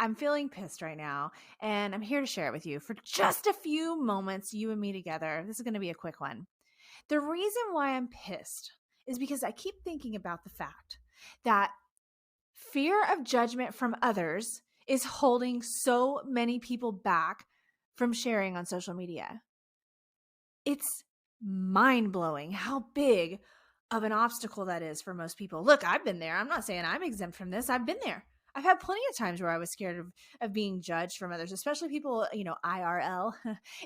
I'm feeling pissed right now, and I'm here to share it with you for just a few moments, you and me together. This is going to be a quick one. The reason why I'm pissed is because I keep thinking about the fact that fear of judgment from others is holding so many people back from sharing on social media. It's mind blowing how big of an obstacle that is for most people. Look, I've been there. I'm not saying I'm exempt from this. I've been there. I've had plenty of times where I was scared of being judged from others, especially people, IRL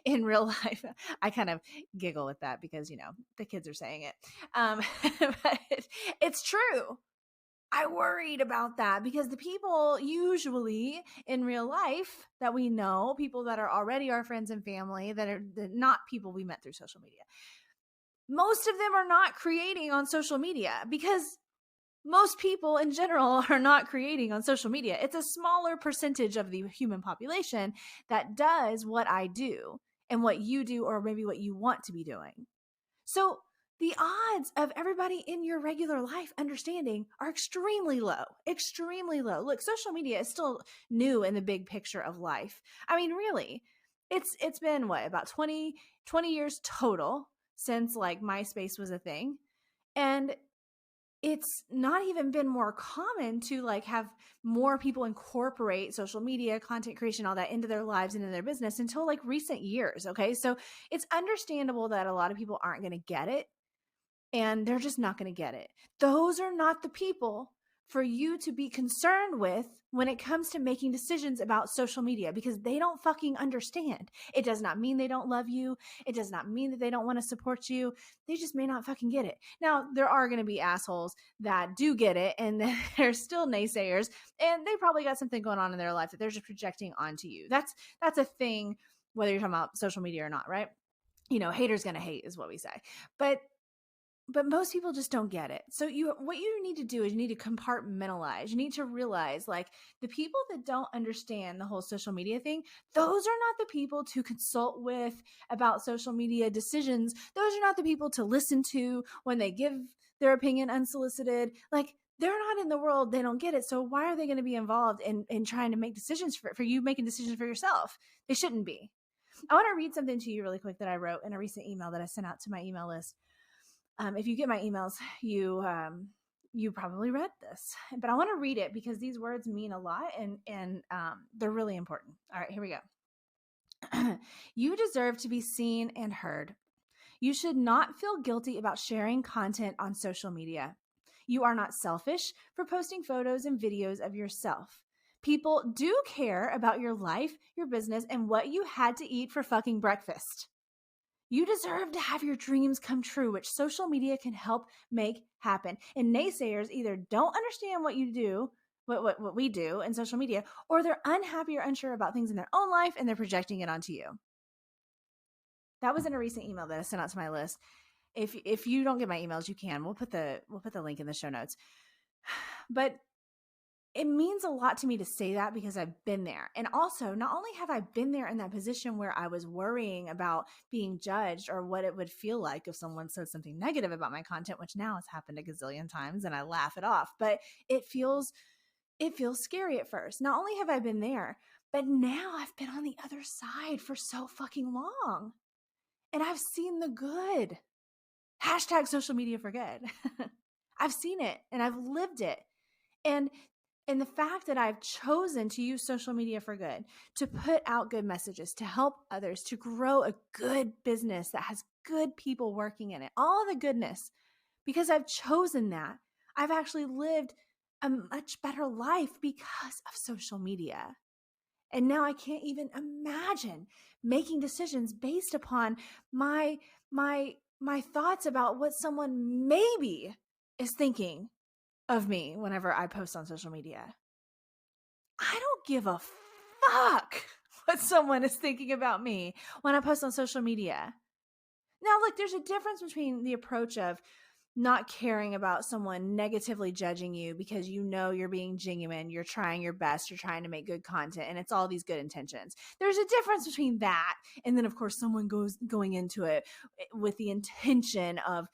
in real life. I kind of giggle with that because, the kids are saying it. But it's true. I worried about that because the people usually in real life that we know, people that are already our friends and family, that are not people we met through social media, most of them are not creating on social media because most people in general are not creating on social media. It's a smaller percentage of the human population that does what I do and what you do, or maybe what you want to be doing. So the odds of everybody in your regular life understanding are extremely low, extremely low. Look, social media is still new in the big picture of life. I mean, really, it's been what, about 20 years total since like MySpace was a thing. And it's not even been more common to like have more people incorporate social media, content creation, all that into their lives and in their business until like recent years. Okay. So it's understandable that a lot of people aren't going to get it, and they're just not going to get it. Those are not the people for you to be concerned with when it comes to making decisions about social media, because they don't fucking understand. It does not mean they don't love you. It does not mean that they don't want to support you. They just may not fucking get it. Now, there are going to be assholes that do get it, and they're still naysayers, and they probably got something going on in their life that they're just projecting onto you. That's a thing, whether you're talking about social media or not, right? Haters gonna hate is what we say. But most people just don't get it. So what you need to do is you need to compartmentalize. You need to realize, like, the people that don't understand the whole social media thing, those are not the people to consult with about social media decisions. Those are not the people to listen to when they give their opinion unsolicited. Like, they're not in the world. They don't get it. So why are they going to be involved in trying to make decisions for you making decisions for yourself? They shouldn't be. I want to read something to you really quick that I wrote in a recent email that I sent out to my email list. If you get my emails, you probably read this, but I want to read it because these words mean a lot, and they're really important. All right, here we go. You deserve to be seen and heard. You should not feel guilty about sharing content on social media. You are not selfish for posting photos and videos of yourself. People do care about your life, your business, and what you had to eat for fucking breakfast. You deserve to have your dreams come true, which social media can help make happen. And naysayers either don't understand what you do, what we do in social media, or they're unhappy or unsure about things in their own life, and they're projecting it onto you. That was in a recent email that I sent out to my list. If you don't get my emails, you can. We'll put the link in the show notes. But it means a lot to me to say that because I've been there. And also, not only have I been there in that position where I was worrying about being judged or what it would feel like if someone said something negative about my content, which now has happened a gazillion times and I laugh it off, but it feels scary at first. Not only have I been there, but now I've been on the other side for so fucking long. And I've seen the good. Hashtag social media for good. I've seen it and I've lived it. And the fact that I've chosen to use social media for good, to put out good messages, to help others, to grow a good business that has good people working in it, all the goodness, because I've chosen that, I've actually lived a much better life because of social media. And now I can't even imagine making decisions based upon my thoughts about what someone maybe is thinking of me whenever I post on social media. I don't give a fuck what someone is thinking about me when I post on social media. Now, look, there's a difference between the approach of not caring about someone negatively judging you because you know you're being genuine, you're trying your best, you're trying to make good content, and it's all these good intentions. There's a difference between that and then, of course, someone going into it with the intention of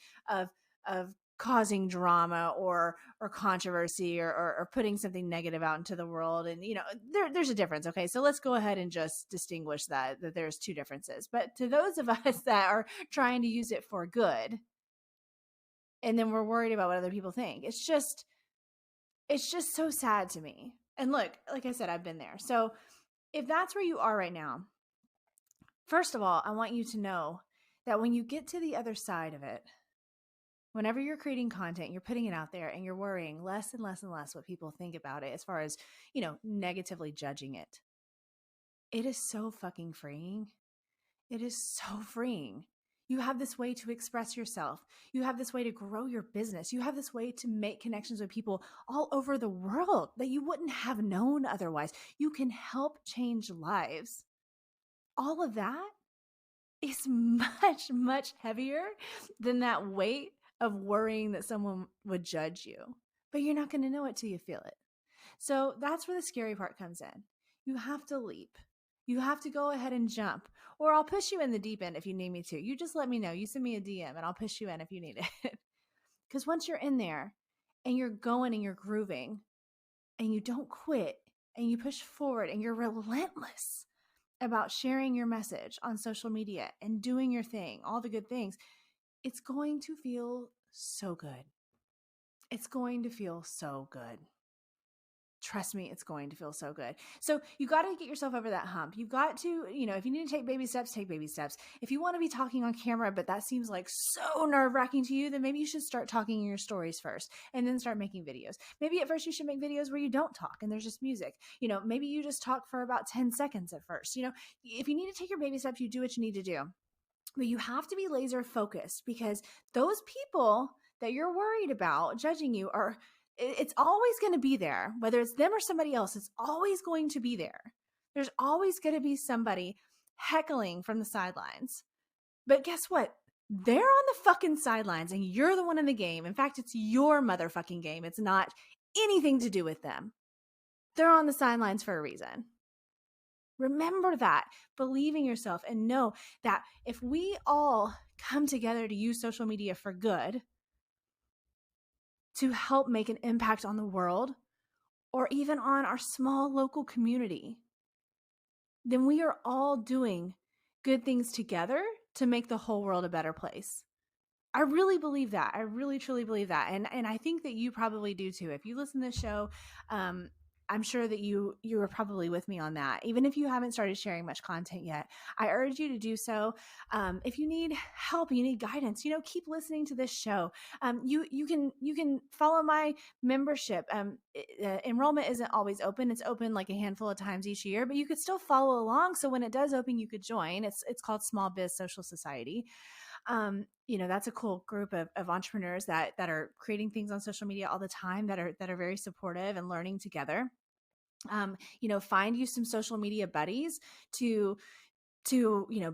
causing drama or controversy or putting something negative out into the world. And there's a difference. Okay, so let's go ahead and just distinguish that there's two differences. But to those of us that are trying to use it for good, and then we're worried about what other people think, it's just so sad to me. And look, like I said, I've been there. So if that's where you are right now, first of all, I want you to know that when you get to the other side of it, whenever you're creating content, you're putting it out there and you're worrying less and less and less what people think about it as far as, negatively judging it. It is so fucking freeing. It is so freeing. You have this way to express yourself. You have this way to grow your business. You have this way to make connections with people all over the world that you wouldn't have known otherwise. You can help change lives. All of that is much, much heavier than that weight of worrying that someone would judge you. But you're not going to know it till you feel it. So that's where the scary part comes in. You have to leap. You have to go ahead and jump, or I'll push you in the deep end if you need me to. You just let me know. You send me a DM and I'll push you in if you need it. Because once you're in there and you're going and you're grooving and you don't quit and you push forward and you're relentless about sharing your message on social media and doing your thing, all the good things, it's going to feel so good. It's going to feel so good. Trust me, it's going to feel so good. So you got to get yourself over that hump. You've got to, if you need to take baby steps, take baby steps. If you want to be talking on camera, but that seems like so nerve-wracking to you, then maybe you should start talking in your stories first and then start making videos. Maybe at first you should make videos where you don't talk and there's just music. Maybe you just talk for about 10 seconds at first. If you need to take your baby steps, you do what you need to do. But you have to be laser focused, because those people that you're worried about judging you it's always going to be there. Whether it's them or somebody else, it's always going to be there. There's always going to be somebody heckling from the sidelines. But guess what? They're on the fucking sidelines and you're the one in the game. In fact, it's your motherfucking game. It's not anything to do with them. They're on the sidelines for a reason. Remember that. Believe in yourself and know that if we all come together to use social media for good, to help make an impact on the world or even on our small local community, then we are all doing good things together to make the whole world a better place. I really believe that. I really, truly believe that. And I think that you probably do too. If you listen to this show, I'm sure that you are probably with me on that. Even if you haven't started sharing much content yet, I urge you to do so. If you need help, you need guidance, keep listening to this show. You can follow my membership. Enrollment isn't always open. It's open like a handful of times each year, but you could still follow along. So when it does open, you could join. It's called Small Biz Social Society. That's a cool group of entrepreneurs that are creating things on social media all the time, that are very supportive and learning together. Find you some social media buddies to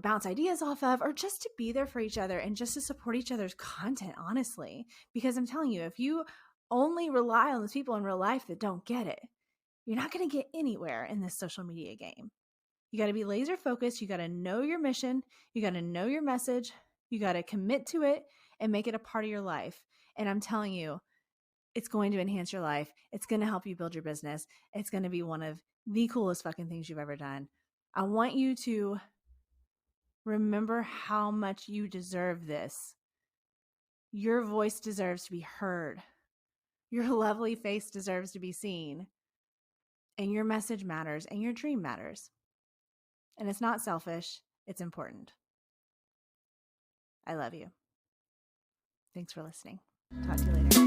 bounce ideas off of, or just to be there for each other and just to support each other's content, honestly. Because I'm telling you, if you only rely on those people in real life that don't get it, you're not going to get anywhere in this social media game. You got to be laser focused. You got to know your mission. You got to know your message. You got to commit to it and make it a part of your life. And I'm telling you, it's going to enhance your life. It's going to help you build your business. It's going to be one of the coolest fucking things you've ever done. I want you to remember how much you deserve this. Your voice deserves to be heard. Your lovely face deserves to be seen. And your message matters and your dream matters. And it's not selfish. It's important. I love you. Thanks for listening. Talk to you later.